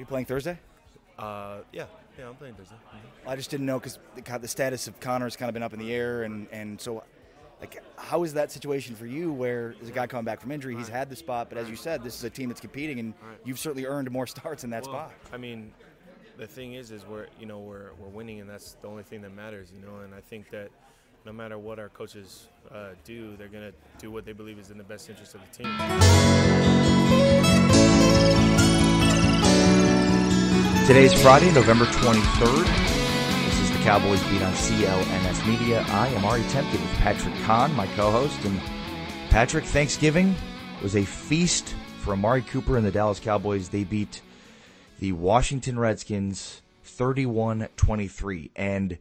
you playing Thursday? Yeah, I'm playing Thursday. Mm-hmm. I just didn't know because the status of Connor has kind of been up in the air, and so, like, how is that situation for you where there's a guy coming back from injury, he's had the spot, but as you said, this is a team that's competing, and you've certainly earned more starts in that spot. I mean, the thing is we're winning, and that's the only thing that matters, and I think that no matter what our coaches do, they're going to do what they believe is in the best interest of the team. Today's Friday, November 23rd. This is the Cowboys Beat on CLNS Media. I am Ari Temkin with Patrick Conn, my co-host. And Patrick, Thanksgiving was a feast for Amari Cooper and the Dallas Cowboys. They beat the Washington Redskins 31-23. And,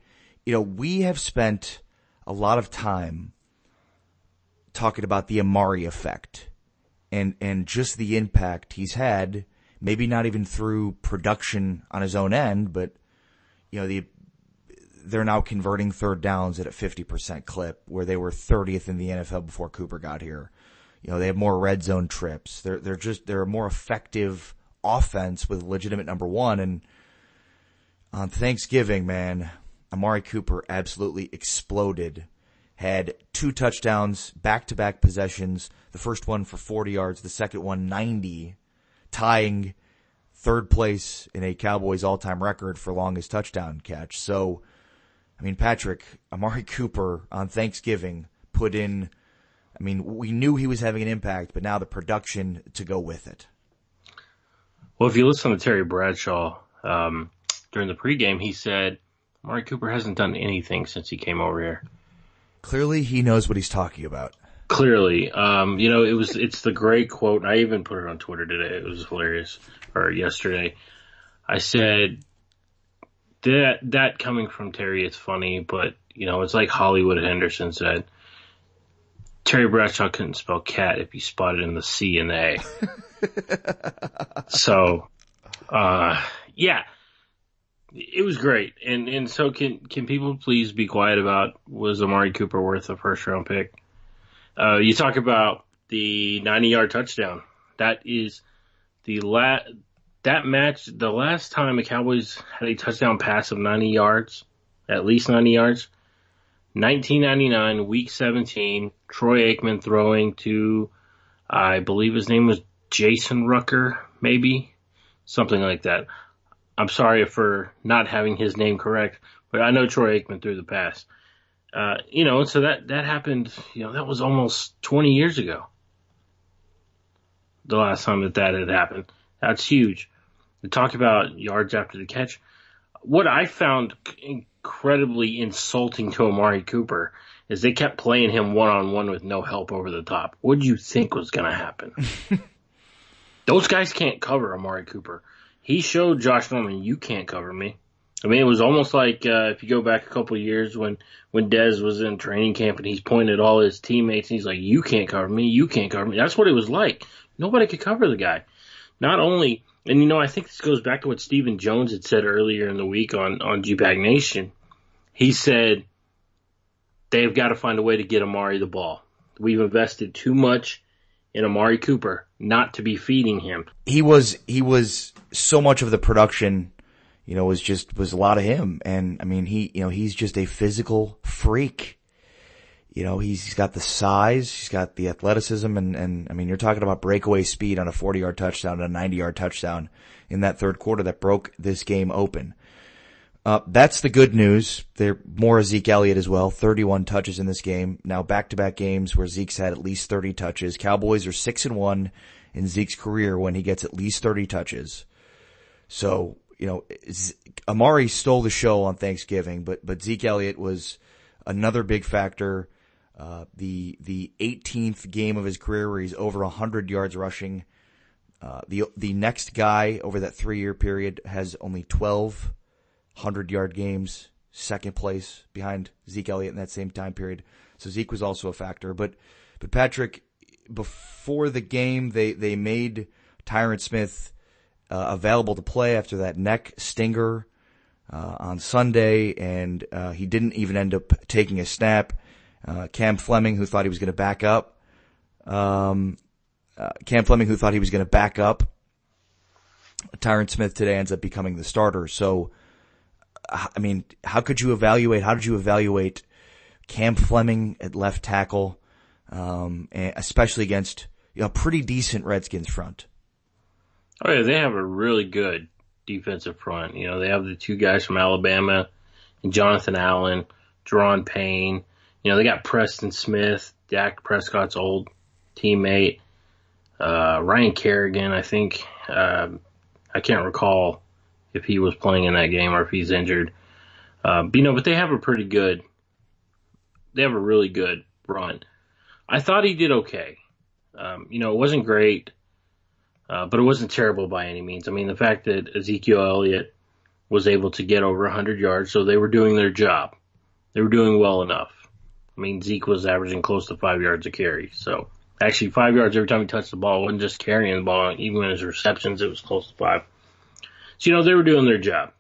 we have spent a lot of time talking about the Amari effect and just the impact he's had. Maybe not even through production on his own end, but they're now converting third downs at a 50% clip, where they were 30th in the NFL before Cooper got here. They have more red zone trips. They're a more effective offense with legitimate number one. And on Thanksgiving, man, Amari Cooper absolutely exploded. Had 2 touchdowns, back-to-back possessions. The first one for 40 yards, the second one 90. Tying third place in a Cowboys all-time record for longest touchdown catch. So, I mean, Patrick, Amari Cooper on Thanksgiving put in, we knew he was having an impact, but now the production to go with it. Well, if you listen to Terry Bradshaw during the pregame, he said Amari Cooper hasn't done anything since he came over here. Clearly, he knows what he's talking about. Clearly, it's the great quote. I even put it on Twitter today. It was hilarious. Or yesterday, I said that coming from Terry, it's funny, but it's like Hollywood Henderson said. Terry Bradshaw couldn't spell cat if you spotted in the C and the A. So, yeah, it was great. And so can people please be quiet about, was Amari Cooper worth a first round pick? You talk about the 90-yard touchdown. That is the last time the Cowboys had a touchdown pass of 90 yards, at least 90 yards. 1999, week 17, Troy Aikman throwing to, I believe his name was Jason Rucker, maybe, something like that. I'm sorry for not having his name correct, but I know Troy Aikman threw the pass. So that happened, that was almost 20 years ago. The last time that had happened. That's huge. We talk about yards after the catch. What I found incredibly insulting to Amari Cooper is they kept playing him one-on-one with no help over the top. What did you think was going to happen? Those guys can't cover Amari Cooper. He showed Josh Norman, you can't cover me. It was almost like if you go back a couple of years when Dez was in training camp and he's pointing at all his teammates and he's like, you can't cover me, you can't cover me. That's what it was like. Nobody could cover the guy. Not only, and I think this goes back to what Stephen Jones had said earlier in the week on G-Bag Nation. He said they've got to find a way to get Amari the ball. We've invested too much in Amari Cooper not to be feeding him. He was so much of the production, was a lot of him. And he's just a physical freak. He's got the size, he's got the athleticism, and you're talking about breakaway speed on a 40-yard touchdown and a 90-yard touchdown in that third quarter that broke this game open. That's the good news. There more Zeke Elliott as well, 31 touches in this game. Now back-to-back games where Zeke's had at least 30 touches. Cowboys are 6-1 in Zeke's career when he gets at least 30 touches. So, Amari stole the show on Thanksgiving, but Zeke Elliott was another big factor. The 18th game of his career where he's over 100 yards rushing. The next guy over that 3-year period has only 12 100-yard games, second place behind Zeke Elliott in that same time period. So Zeke was also a factor. But Patrick, before the game, they made Tyron Smith available to play after that neck stinger on Sunday, and he didn't even end up taking a snap. Cam Fleming, who thought he was going to back up, Tyron Smith today ends up becoming the starter. So, I mean, how did you evaluate Cam Fleming at left tackle, especially against a pretty decent Redskins front? Oh yeah, they have a really good defensive front. They have the two guys from Alabama, and Jonathan Allen, Jerron Payne. They got Preston Smith, Dak Prescott's old teammate, Ryan Kerrigan, I think. I can't recall if he was playing in that game or if he's injured. But they have they have a really good run. I thought he did okay. It wasn't great, but it wasn't terrible by any means. I mean, the fact that Ezekiel Elliott was able to get over 100 yards, so they were doing their job. They were doing well enough. I mean, Zeke was averaging close to 5 yards a carry. So, actually, 5 yards every time he touched the ball. It wasn't just carrying the ball. Even in his receptions, it was close to 5. So, they were doing their job.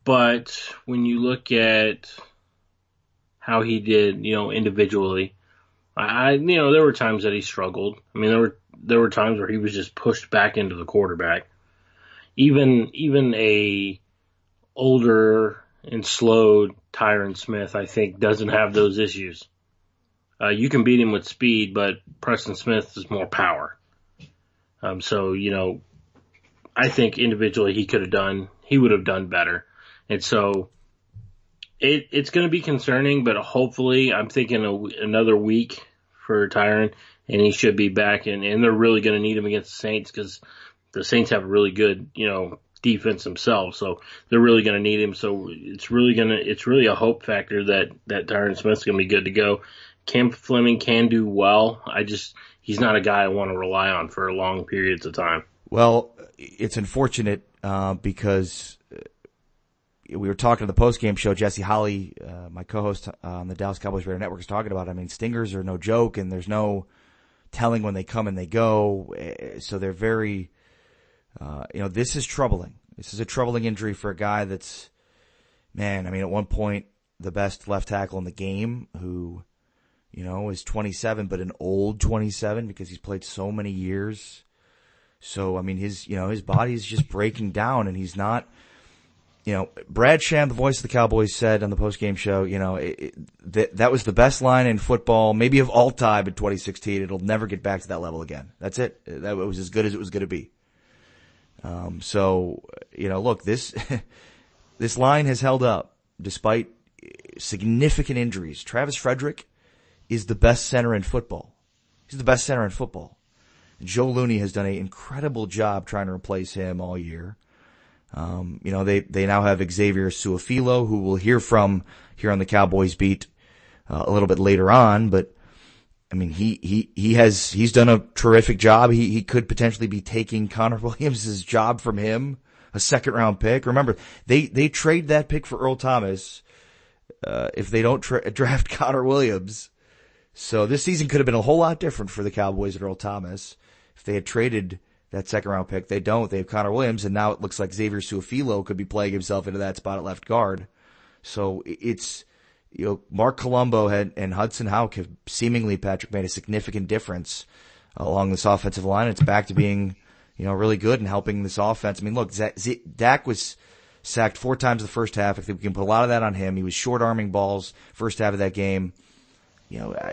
But when you look at how he did, individually, there were times that he struggled. I mean, there were times where he was just pushed back into the quarterback. Even a older and slowed Tyron Smith, I think, doesn't have those issues. You can beat him with speed, but Preston Smith is more power. So, I think individually he would have done better. And so it's going to be concerning, but hopefully I'm thinking another week for Tyron, and he should be back. And they're really going to need him against the Saints because the Saints have a really good, defense themselves. So they're really going to need him. So it's really a hope factor that Tyron Smith's going to be good to go. Cam Fleming can do well. He's not a guy I want to rely on for long periods of time. Well, it's unfortunate, because we were talking to the post-game show. Jesse Holley, my co-host on the Dallas Cowboys Radio Network, is talking about it. I mean, stingers are no joke, and there's no telling when they come and they go. So they're very, this is troubling. This is a troubling injury for a guy that's, man, I mean, at one point, the best left tackle in the game who, is 27, but an old 27 because he's played so many years. So, I mean, his body is just breaking down, and he's not, Bradshaw, the voice of the Cowboys, said on the post-game show, that was the best line in football, maybe of all time in 2016. It'll never get back to that level again. That's it. That was as good as it was going to be. So, look, this line has held up despite significant injuries. Travis Frederick is the best center in football. He's the best center in football. Joe Looney has done an incredible job trying to replace him all year. They now have Xavier Suafilo, who we'll hear from here on the Cowboys Beat a little bit later on. But I mean, he's done a terrific job. He could potentially be taking Connor Williams' job from him, a second round pick. Remember, they trade that pick for Earl Thomas if they don't draft Connor Williams. So this season could have been a whole lot different for the Cowboys and Earl Thomas if they had traded that second round pick. They don't. They have Connor Williams, and now it looks like Xavier Suafilo could be playing himself into that spot at left guard. So it's, Mark Colombo and Hudson Houck have seemingly, Patrick, made a significant difference along this offensive line. It's back to being, really good and helping this offense. I mean, look, Dak was sacked 4 times in the first half. I think we can put a lot of that on him. He was short-arming balls first half of that game.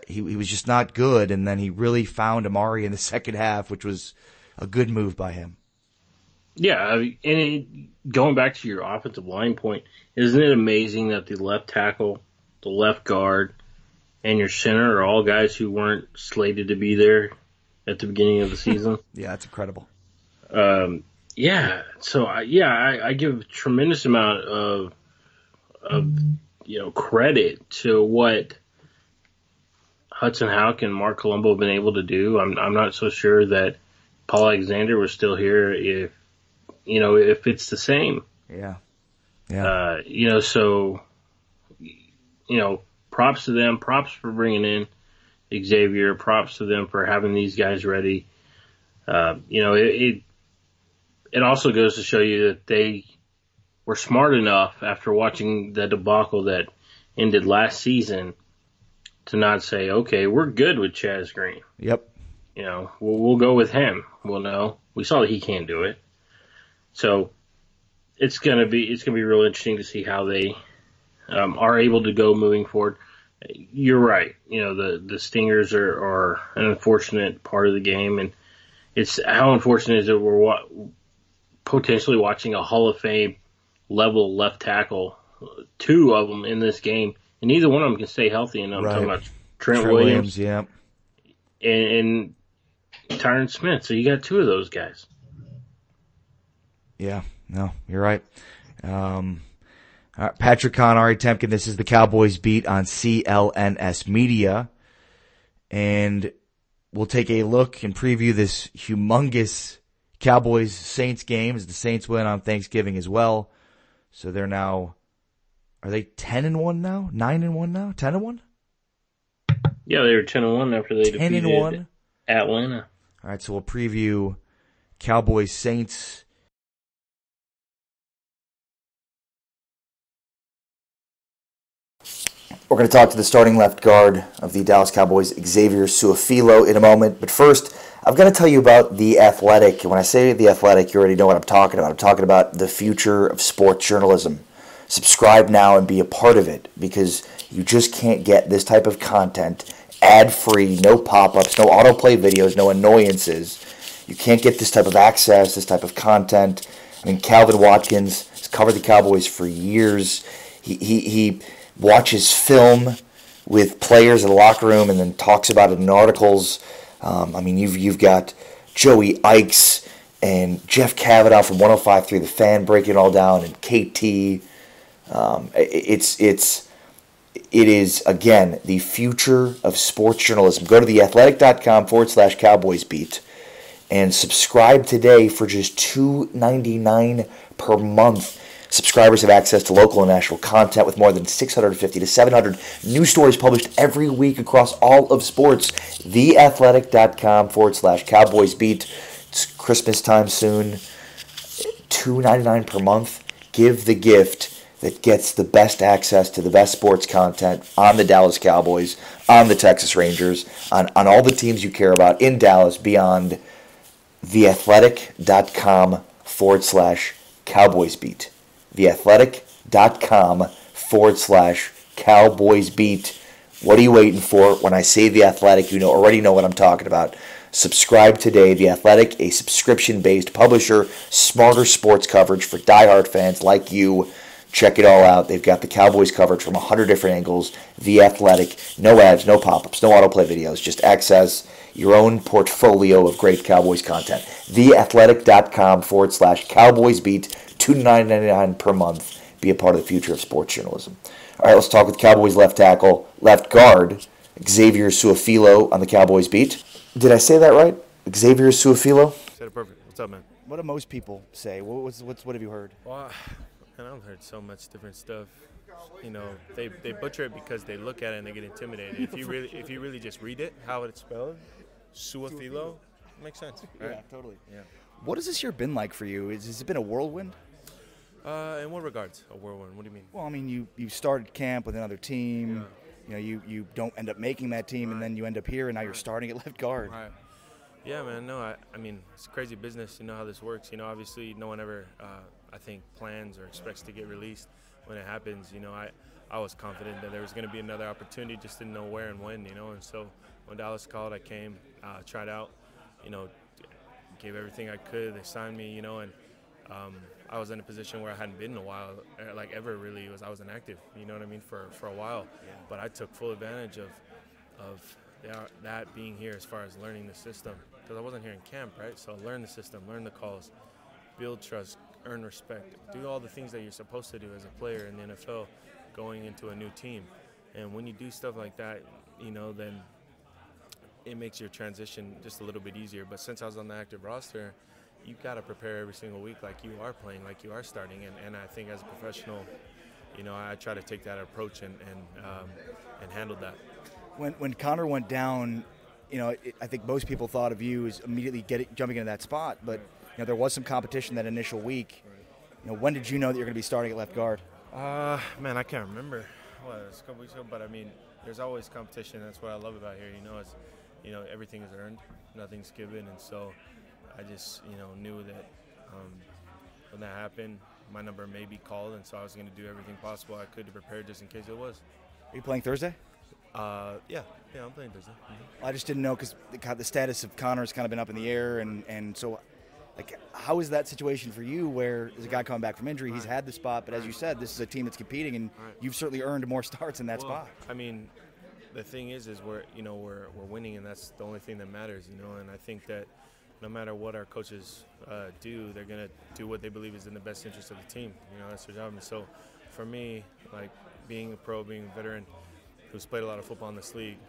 He was just not good, and then he really found Amari in the second half, which was a good move by him. Yeah, and going back to your offensive line point, isn't it amazing that the left tackle, the left guard, and your center are all guys who weren't slated to be there at the beginning of the season? Yeah, that's incredible. I give a tremendous amount of credit to what Hudson Houck and Mark Colombo have been able to do. I'm not so sure that Paul Alexander was still here if it's the same. Yeah. Props to them. Props for bringing in Xavier. Props to them for having these guys ready. It also goes to show you that they were smart enough after watching the debacle that ended last season to not say, okay, we're good with Chaz Green. Yep. We'll go with him. Well, no, We saw that he can do it. So it's gonna be real interesting to see how they are able to go moving forward. You're right. The stingers are an unfortunate part of the game, and it's how unfortunate is it we're potentially watching a Hall of Fame level left tackle, 2 of them in this game, and neither one of them can stay healthy. And I'm talking about Trent Williams, yeah, and Tyron Smith. So you got 2 of those guys. Yeah, no, you're right. All right, Patrick Conn, Ari Temkin, this is the Cowboys Beat on CLNS Media. And we'll take a look and preview this humongous Cowboys-Saints game as the Saints win on Thanksgiving as well. So they're now, are they 10-1 now? 9-1 now? 10-1? Yeah, they were 10-1 after they defeated 10-1 Atlanta. All right, so we'll preview Cowboys-Saints. We're going to talk to the starting left guard of the Dallas Cowboys, Xavier Su'a-Filo, in a moment. But first, I've got to tell you about The Athletic. When I say The Athletic, you already know what I'm talking about. I'm talking about the future of sports journalism. Subscribe now and be a part of it, because you just can't get this type of content ad-free, no pop-ups, no autoplay videos, no annoyances. You can't get this type of access, this type of content. I mean, Calvin Watkins has covered the Cowboys for years. He watches film with players in the locker room and then talks about it in articles. I mean, you've got Joey Ikes and Jeff Kavanaugh from 105.3 The Fan breaking it all down, and KT. It is, again, the future of sports journalism. Go to theathletic.com/Cowboys Beat and subscribe today for just $2.99 per month. Subscribers have access to local and national content with more than 650 to 700 news stories published every week across all of sports. Theathletic.com/Cowboys Beat. It's Christmas time soon. $2.99 per month. Give the gift that gets the best access to the best sports content on the Dallas Cowboys, on the Texas Rangers, on all the teams you care about in Dallas, beyond. Theathletic.com/Cowboys Beat. Theathletic.com/Cowboys Beat. What are you waiting for? When I say The Athletic, you already know what I'm talking about. Subscribe today. The Athletic, a subscription-based publisher, smarter sports coverage for diehard fans like you. Check it all out. They've got the Cowboys coverage from 100 different angles. The Athletic, no ads, no pop-ups, no autoplay videos. Just access your own portfolio of great Cowboys content. Theathletic.com/Cowboys Beat. $2.99 per month. Be a part of the future of sports journalism. All right, let's talk with Cowboys left guard, Xavier Su'a-Filo on the Cowboys Beat. Did I say that right? Xavier Su'a-Filo? Said it perfect. What's up, man? What do most people say? What have you heard? Well, man, I've heard so much different stuff. They butcher it because they look at it and they get intimidated. If you really just read it, how it's spelled, Su'a-Filo, makes sense, right? Yeah, totally. Yeah. What has this year been like for you? Has it been a whirlwind? In what regards? A whirlwind? What do you mean? Well, I mean, you started camp with another team. Yeah. You don't end up making that team, and then you end up here, and now you're starting at left guard. Right. Yeah, man. No, I mean, it's crazy business. You know how this works. Obviously, no one ever, I think, plans or expects to get released. When it happens, I was confident that there was going to be another opportunity, just didn't know where and when. And so when Dallas called, I came, tried out. Gave everything I could. They signed me. And I was in a position where I hadn't been in a while, like ever really. I was inactive, you know what I mean, for a while. Yeah. But I took full advantage of that being here as far as learning the system, because I wasn't here in camp, right? So learn the system, learn the calls, build trust, earn respect, do all the things that you're supposed to do as a player in the NFL going into a new team. And when you do stuff like that, then it makes your transition just a little bit easier. But since I was on the active roster, you've got to prepare every single week like you are playing, like you are starting. And I think as a professional, I try to take that approach and handle that. When Connor went down, I think most people thought of you as immediately jumping into that spot. But there was some competition that initial week. When did you know that you're going to be starting at left guard? Man, I can't remember. It was a couple weeks ago, but I mean, there's always competition. That's what I love about here. Everything is earned, nothing's given, and so I just, knew that when that happened, my number may be called, and so I was going to do everything possible I could to prepare just in case it was. Are you playing Thursday? Yeah, I'm playing Thursday. Mm-hmm. I just didn't know because the status of Connor's kind of been up in the air, and so, like, how is that situation for you where there's a guy coming back from injury, he's had the spot, but as you said, this is a team that's competing, and you've certainly earned more starts in that spot. I mean, the thing is we're winning, and that's the only thing that matters, and I think that no matter what our coaches do, they're going to do what they believe is in the best interest of the team. That's their job. And so for me, like being a pro, being a veteran who's played a lot of football in this league,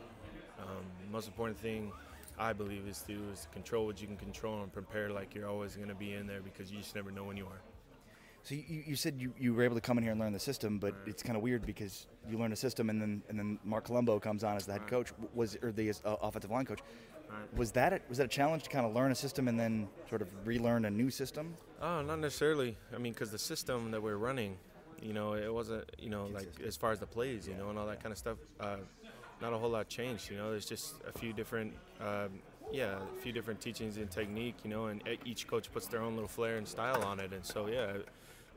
the most important thing I believe is to control what you can control and prepare like you're always going to be in there, because you just never know when you are. So you said you were able to come in here and learn the system, but it's kind of weird because you learn a system and then Mark Colombo comes on as the head coach, or the offensive line coach. Was that a challenge to kind of learn a system and then sort of relearn a new system? Oh, not necessarily. I mean, because the system that we're running, it wasn't, like as far as the plays, and all that kind of stuff, not a whole lot changed. There's just a few different, teachings and technique, and each coach puts their own little flair and style on it. And so,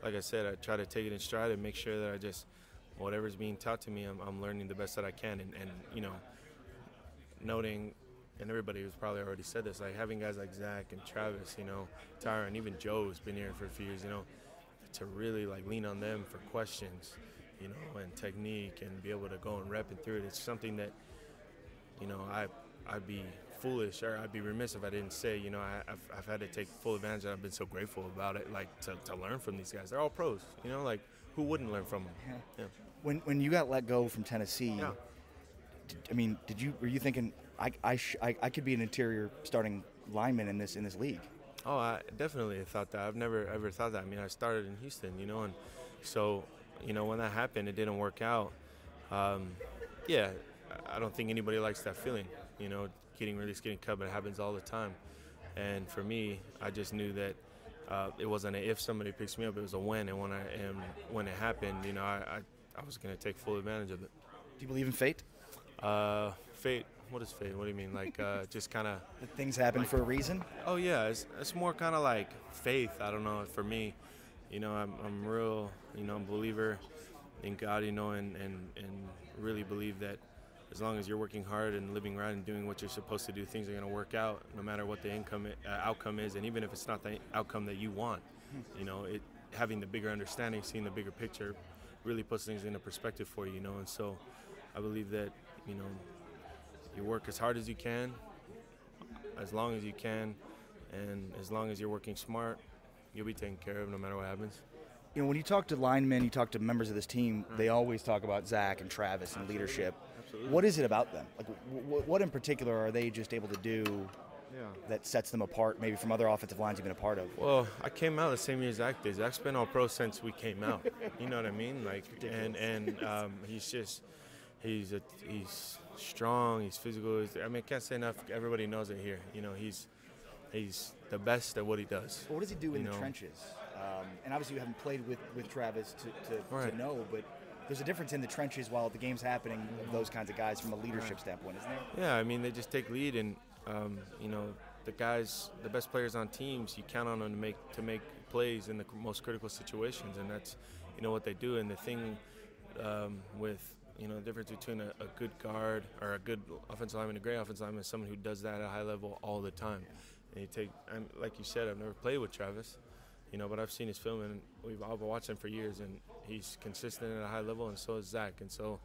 like I said, I try to take it in stride and make sure that I just, whatever's being taught to me, I'm learning the best that I can. And noting, and everybody who's probably already said this, like having guys like Zach and Travis, Tyron, even Joe's been here for a few years, to really like lean on them for questions, and technique, and be able to go and rep and through it. It's something that, I'd be foolish, or I'd be remiss if I didn't say, I've had to take full advantage, and I've been so grateful about it, like to learn from these guys. They're all pros, like who wouldn't learn from them? Yeah. When you got let go from Tennessee, were you thinking I could be an interior starting lineman in this league? Oh, I definitely thought that. I've never ever thought that. I mean, I started in Houston, and so when that happened, it didn't work out. I don't think anybody likes that feeling, getting released, getting cut, but it happens all the time. And for me, I just knew that it wasn't a if somebody picks me up, it was a when. And when it happened, I was going to take full advantage of it. Do you believe in fate? Fate? What is fate? What do you mean? Like just kind of things happen for a reason? Oh yeah, it's more kind of like faith. I don't know. For me, I'm real. I'm a believer in God. And really believe that as long as you're working hard and living right and doing what you're supposed to do, things are going to work out, no matter what the outcome is, and even if it's not the outcome that you want. Having the bigger understanding, seeing the bigger picture, really puts things into perspective for you. And so I believe that you work as hard as you can, as long as you can, and as long as you're working smart, you'll be taken care of no matter what happens. When you talk to linemen, you talk to members of this team, they always talk about Zach and Travis and leadership. Absolutely. What is it about them? Like, what in particular are they just able to do that sets them apart maybe from other offensive lines you've been a part of? Well, I came out the same year Zach did. Zach's been all pro since we came out. You know what I mean? Like, and he's strong, he's physical. I can't say enough. Everybody knows it here. He's the best at what he does. Well, what does he do in the trenches? And obviously you haven't played with Travis to know, but there's a difference in the trenches while the game's happening of those kinds of guys from a leadership standpoint, isn't there? Yeah, they just take lead, and the guys, the best players on teams, you count on them to make plays in the most critical situations, and that's what they do. And the thing with the difference between a good guard or a good offensive lineman and a great offensive lineman is someone who does that at a high level all the time. And like you said, I've never played with Travis, but I've seen his film, and I've watched him for years, and he's consistent at a high level, and so is Zach. And so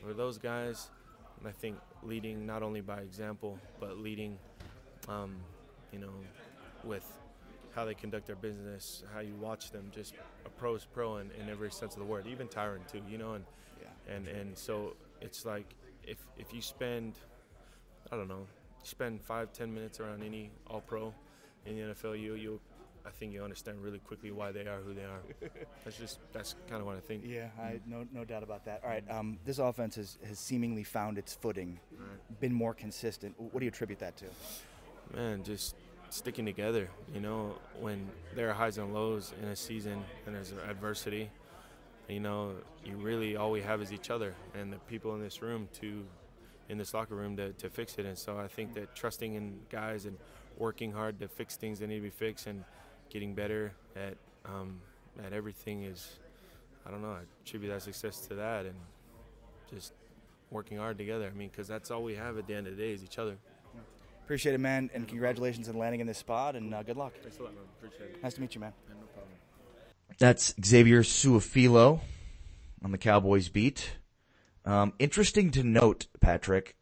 for those guys, I think leading not only by example, but leading, with how they conduct their business, how you watch them, just a pro is pro in every sense of the word, even Tyron too, and so it's like if you spend, spend 5-10 minutes around any all-pro in the NFL, I think you understand really quickly why they are who they are. That's kind of what I think. Yeah, no doubt about that. All right, this offense has seemingly found its footing, been more consistent. What do you attribute that to? Man, just sticking together. When there are highs and lows in a season and there's adversity, you really all we have is each other and the people in this room in this locker room to fix it. And so I think that trusting in guys and working hard to fix things that need to be fixed and getting better at everything is, I don't know, I attribute that success to that and just working hard together. I mean, because that's all we have at the end of the day is each other. Appreciate it, man, and congratulations on landing in this spot, and good luck. Thanks a lot, man. Appreciate it. Nice to meet you, man. Yeah, no problem. That's Xavier Suafilo on the Cowboys Beat. Interesting to note, Patrick,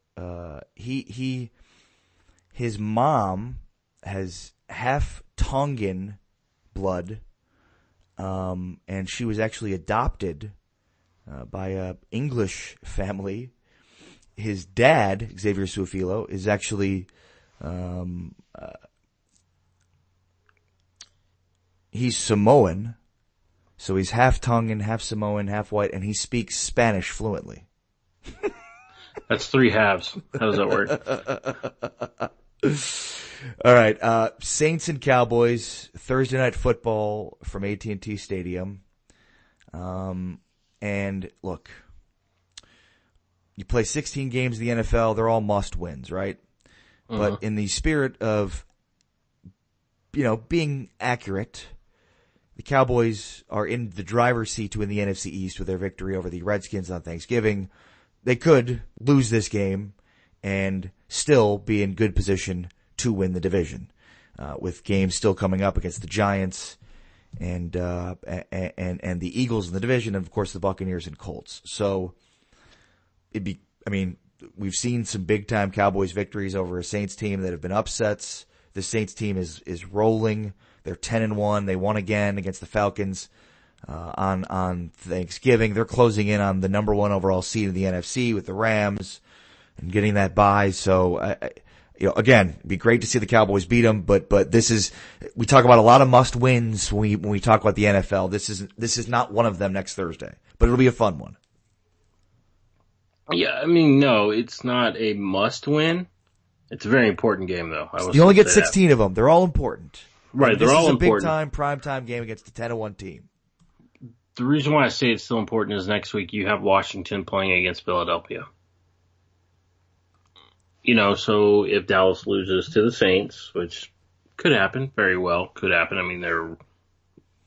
his mom has half Tongan blood, and she was actually adopted by a English family. His dad, Xavier Suafilo, is actually he's Samoan, so he's half Tongan, half Samoan, half white, and he speaks Spanish fluently. That's 3 halves. How does that work? All right, Saints and Cowboys, Thursday Night Football from AT&T Stadium. And look, you play 16 games in the NFL, they're all must-wins, right? But in the spirit of, being accurate, the Cowboys are in the driver's seat to win the NFC East with their victory over the Redskins on Thanksgiving. They could lose this game and still be in good position to win the division, with games still coming up against the Giants and the Eagles in the division, and of course the Buccaneers and Colts. So we've seen some big time Cowboys victories over a Saints team that have been upsets. The Saints team is rolling. They're 10-1. They won again against the Falcons on Thanksgiving. They're closing in on the number 1 overall seed in the NFC with the Rams and getting that bye. So, again, it'd be great to see the Cowboys beat them, but we talk about a lot of must wins when we talk about the NFL. This is not one of them next Thursday, but it'll be a fun one. Yeah, no, it's not a must win. It's a very important game, though. You only get 16 of them. They're all important. Right, they're all important. This is a big-time, prime-time game against the 10-1 team. The reason why I say it's still important is next week you have Washington playing against Philadelphia. So if Dallas loses to the Saints, which could happen, very well could happen. They're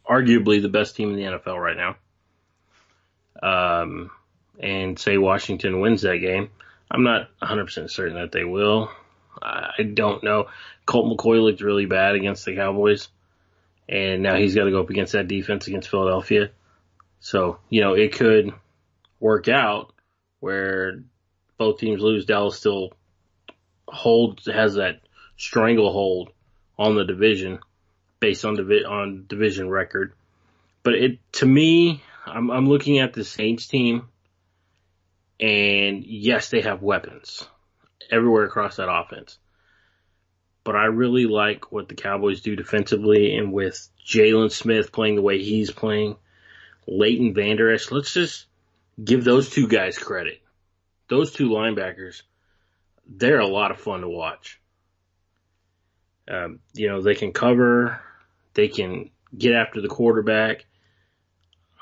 arguably the best team in the NFL right now. And say Washington wins that game, I'm not 100% certain that they will. I don't know. Colt McCoy looked really bad against the Cowboys, and now he's got to go up against that defense against Philadelphia. So, it could work out where both teams lose. Dallas still has that stranglehold on the division based on division record. But to me, I'm looking at the Saints team, and yes, they have weapons everywhere across that offense. But I really like what the Cowboys do defensively, and with Jaylon Smith playing the way he's playing, Leighton Vander Esch, let's just give those 2 guys credit. Those 2 linebackers, they're a lot of fun to watch. They can cover, they can get after the quarterback.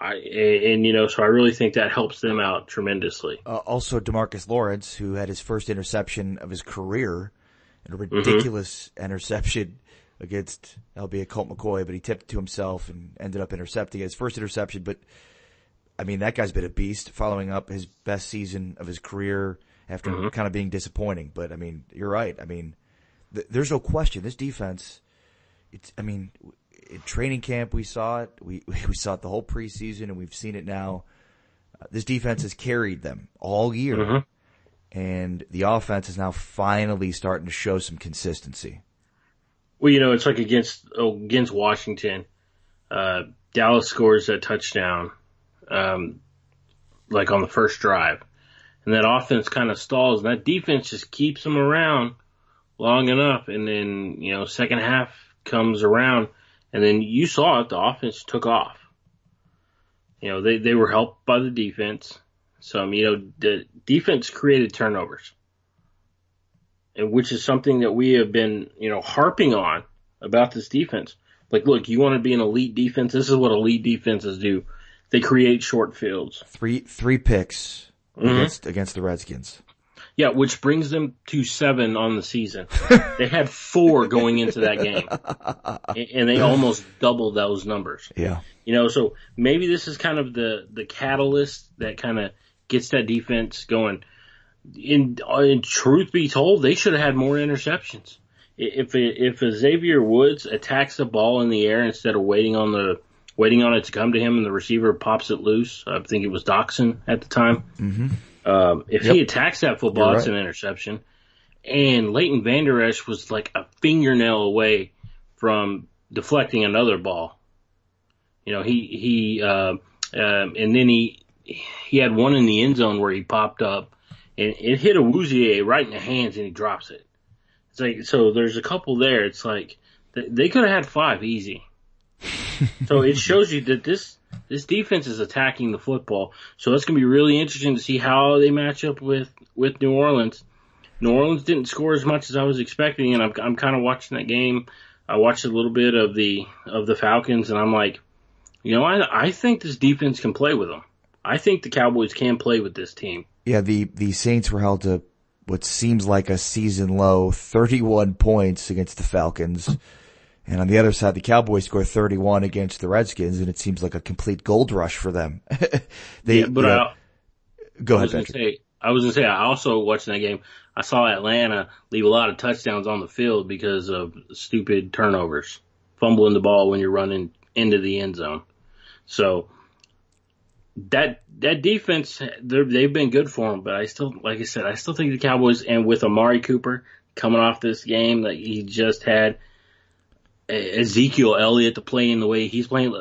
So I really think that helps them out tremendously. Also, Demarcus Lawrence, who had his first interception of his career, and a ridiculous interception against, albeit Colt McCoy, but he tipped it to himself and ended up intercepting his first interception. But, that guy's been a beast, following up his best season of his career after kind of being disappointing. But, you're right. There's no question. This defense, in training camp we saw it. We saw it the whole preseason, and we've seen it now. This defense has carried them all year, and the offense is now finally starting to show some consistency. Well, it's like against Washington. Dallas scores that touchdown, like on the first drive, and that offense kind of stalls, and that defense just keeps them around long enough, and then second half comes around. And then you saw it, the offense took off. They were helped by the defense. So, the defense created turnovers. And which is something that we have been, harping on about this defense. Like, look, you want to be an elite defense? This is what elite defenses do. They create short fields. Three picks against the Redskins. Yeah, which brings them to 7 on the season. They had 4 going into that game, and they almost doubled those numbers. Yeah. So maybe this is kind of the catalyst that kind of gets that defense going. In truth be told, they should have had more interceptions. If Xavier Woods attacks the ball in the air instead of waiting on it to come to him and the receiver pops it loose, I think it was Doxson at the time. Mm-hmm. If he attacks that football, it's an interception. And Leighton Vander Esch was like a fingernail away from deflecting another ball. And then he had one in the end zone where he popped up and it hit Awuzie right in the hands and he drops it. It's like, so there's a couple there. It's like they could have had 5 easy. So it shows you that this defense is attacking the football. So that's going to be really interesting to see how they match up with New Orleans. New Orleans didn't score as much as I was expecting, and I'm kind of watching that game. I watched a little bit of the Falcons, and I'm like, I think this defense can play with them. I think the Cowboys can play with this team. Yeah, the Saints were held to what seems like a season low 31 points against the Falcons. And on the other side, the Cowboys score 31 against the Redskins, and it seems like a complete gold rush for them. Go ahead, Patrick. I was going to say, I also watching that game, I saw Atlanta leave a lot of touchdowns on the field because of stupid turnovers, fumbling the ball when you're running into the end zone. So that defense, they've been good for them, but I still think the Cowboys, and with Amari Cooper coming off this game that he just had, Ezekiel Elliott to play in the way he's playing.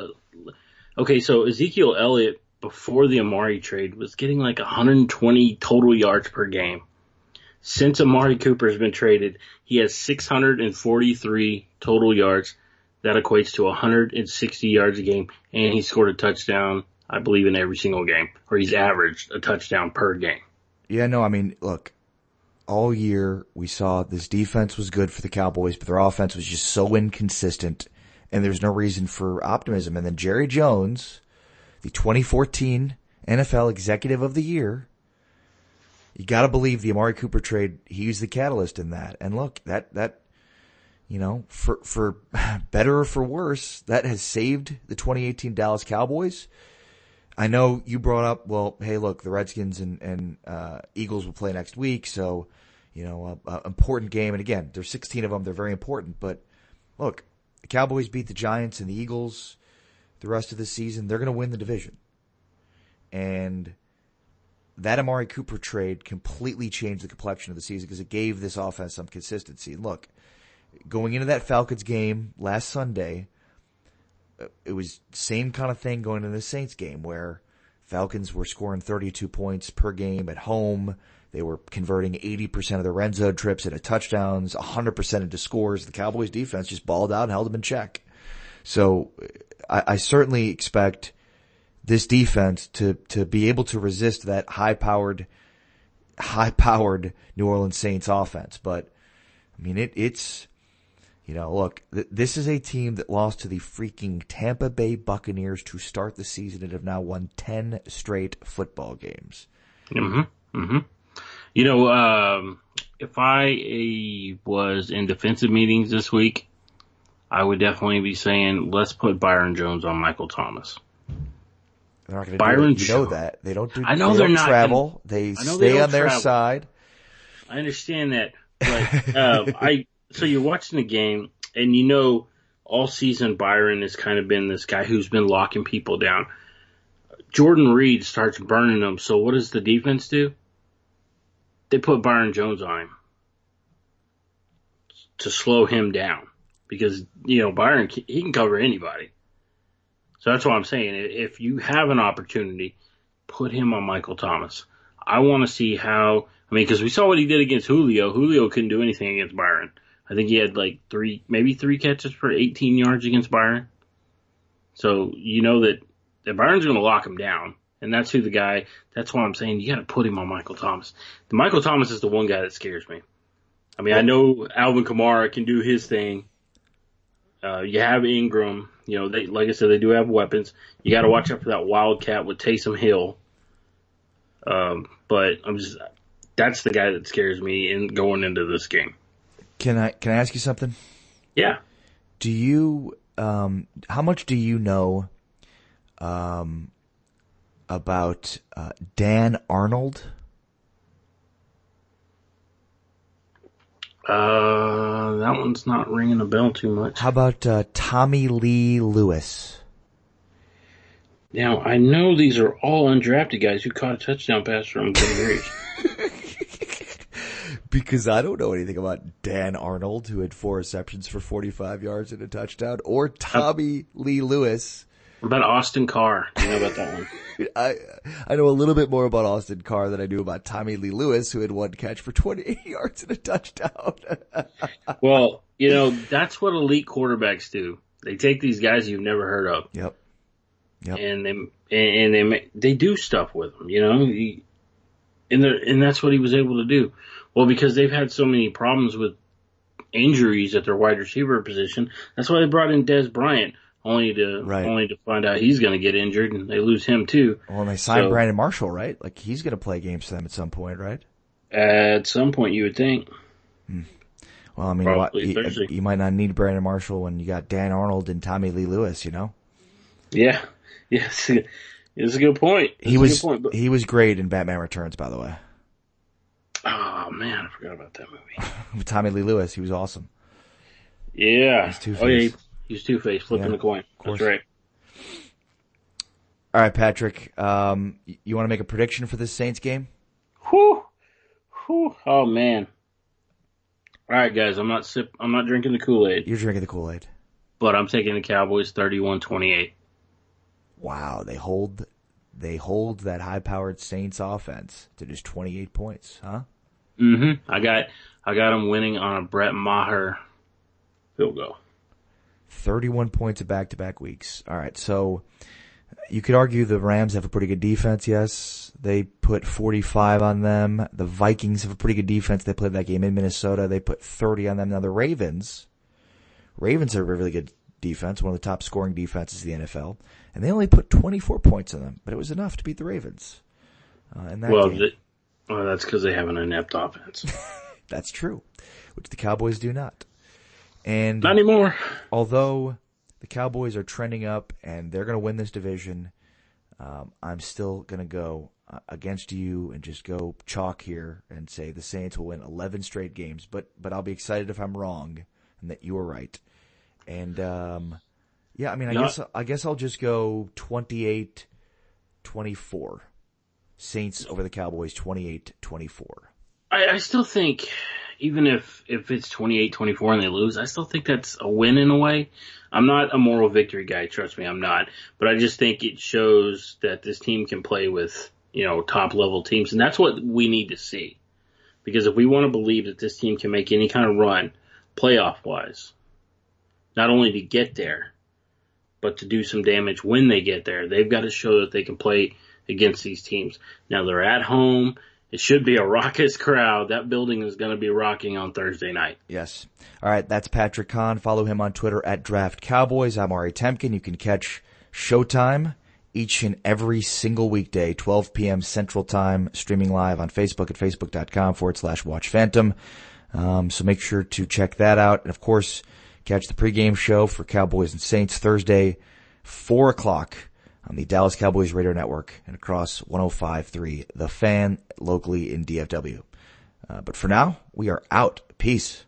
Okay, so Ezekiel Elliott before the Amari trade was getting like 120 total yards per game. Since Amari Cooper has been traded, he has 643 total yards. That equates to 160 yards a game, and he scored a touchdown, I believe, in every single game, or he's averaged a touchdown per game. Yeah, no, I mean, look. All year, we saw this defense was good for the Cowboys, but their offense was just so inconsistent, and there's no reason for optimism. And then Jerry Jones, the 2014 NFL Executive of the Year, you got to believe the Amari Cooper trade, he was the catalyst in that. And look, that for better or for worse, that has saved the 2018 Dallas Cowboys. I know you brought up, well, hey, look, the Redskins and Eagles will play next week, so, important game. And again, there's 16 of them. They're very important. But look, the Cowboys beat the Giants and the Eagles the rest of the season. They're going to win the division. And that Amari Cooper trade completely changed the complexion of the season because it gave this offense some consistency. Look, going into that Falcons game last Sunday, it was same kind of thing going into the Saints game where Falcons were scoring 32 points per game at home. They were converting 80% of their red zone trips into touchdowns, 100% into scores. The Cowboys defense just balled out and held them in check. So I certainly expect this defense to be able to resist that high-powered New Orleans Saints offense. But, I mean, it's... look, this is a team that lost to the freaking Tampa Bay Buccaneers to start the season and have now won 10 straight football games. Mm-hmm. Mm-hmm. If I was in defensive meetings this week, I would definitely be saying, let's put Byron Jones on Michael Thomas. They're not going to do it. You know that. They don't do. I know they they're don't not travel. They stay on their side. I understand that, but so you're watching the game, and all season Byron has kind of been this guy who's been locking people down. Jordan Reed starts burning them, so what does the defense do? They put Byron Jones on him to slow him down because, Byron, he can cover anybody. So that's what I'm saying. If you have an opportunity, put him on Michael Thomas. I want to see how, because we saw what he did against Julio. Julio couldn't do anything against Byron. I think he had like maybe three catches for 18 yards against Byron. So that Byron's going to lock him down. And that's that's why I'm saying you got to put him on Michael Thomas. Michael Thomas is the one guy that scares me. I know Alvin Kamara can do his thing. You have Ingram. They, like I said, they do have weapons. You got to watch out for that Wildcat with Taysom Hill. But That's the guy that scares me in going into this game. Can I ask you something? Yeah. Do you how much do you know about Dan Arnold? That one's not ringing a bell too much. How about Tommylee Lewis? Now, I know these are all undrafted guys who caught a touchdown pass from Xavier. Because I don't know anything about Dan Arnold, who had 4 receptions for 45 yards and a touchdown, or Tommylee Lewis. What about Austin Carr? Do you know about that one? I know a little bit more about Austin Carr than I do about Tommylee Lewis, who had 1 catch for 28 yards and a touchdown. Well, that's what elite quarterbacks do. They take these guys you've never heard of. Yep. And they do stuff with them, and that's what he was able to do. Well, because they've had so many problems with injuries at their wide receiver position, that's why they brought in Dez Bryant, only to find out he's going to get injured and they lose him too. Well, and they signed Brandon Marshall, right? Like, he's going to play games for them at some point, right? At some point, you would think. Well, I mean, you might not need Brandon Marshall when you got Dan Arnold and Tommylee Lewis, Yeah. Yes. It's a good point. He was great in Batman Returns, by the way. Oh, man, I forgot about that movie. With Tommylee Lewis, he was awesome. Yeah. He's Two-Face. Oh, yeah, he's Two-Face, flipping the coin. That's right. All right, Patrick, you want to make a prediction for this Saints game? Whew. Oh, man. All right, guys, I'm not drinking the Kool-Aid. You're drinking the Kool-Aid. But I'm taking the Cowboys 31-28. Wow, they hold that high-powered Saints offense to just 28 points, huh? Mm-hmm. I got them winning on a Brett Maher field goal. 31 points of back-to-back weeks. All right, so you could argue the Rams have a pretty good defense, yes. They put 45 on them. The Vikings have a pretty good defense. They played that game in Minnesota. They put 30 on them. Now the Ravens have a really good defense, one of the top scoring defenses in the NFL, and they only put 24 points on them, but it was enough to beat the Ravens. In that game. That's because they have an inept offense. That's true, which the Cowboys do not. And not anymore. Although the Cowboys are trending up and they're going to win this division, I'm still going to go against you and just go chalk here and say the Saints will win 11 straight games. But I'll be excited if I'm wrong and that you are right. And I guess I'll just go 28-24. Saints over the Cowboys 28-24. I still think, even if it's 28-24 and they lose, I still think that's a win in a way. I'm not a moral victory guy, trust me, I'm not. But I just think it shows that this team can play with, top level teams, and that's what we need to see. Because if we want to believe that this team can make any kind of run, playoff wise, not only to get there, but to do some damage when they get there, they've got to show that they can play against these teams. Now they're at home. It should be a raucous crowd. That building is going to be rocking on Thursday night. Yes. All right, that's Patrick Conn. Follow him on Twitter at Draft Cowboys. I'm Ari Temkin. You can catch Showtime each and every single weekday, 12 p.m. Central Time, streaming live on Facebook at facebook.com/Watch Phantom. So make sure to check that out. And, of course, catch the pregame show for Cowboys and Saints Thursday, 4 o'clock on the Dallas Cowboys Radio Network and across 105.3 The Fan locally in DFW. But for now, we are out. Peace.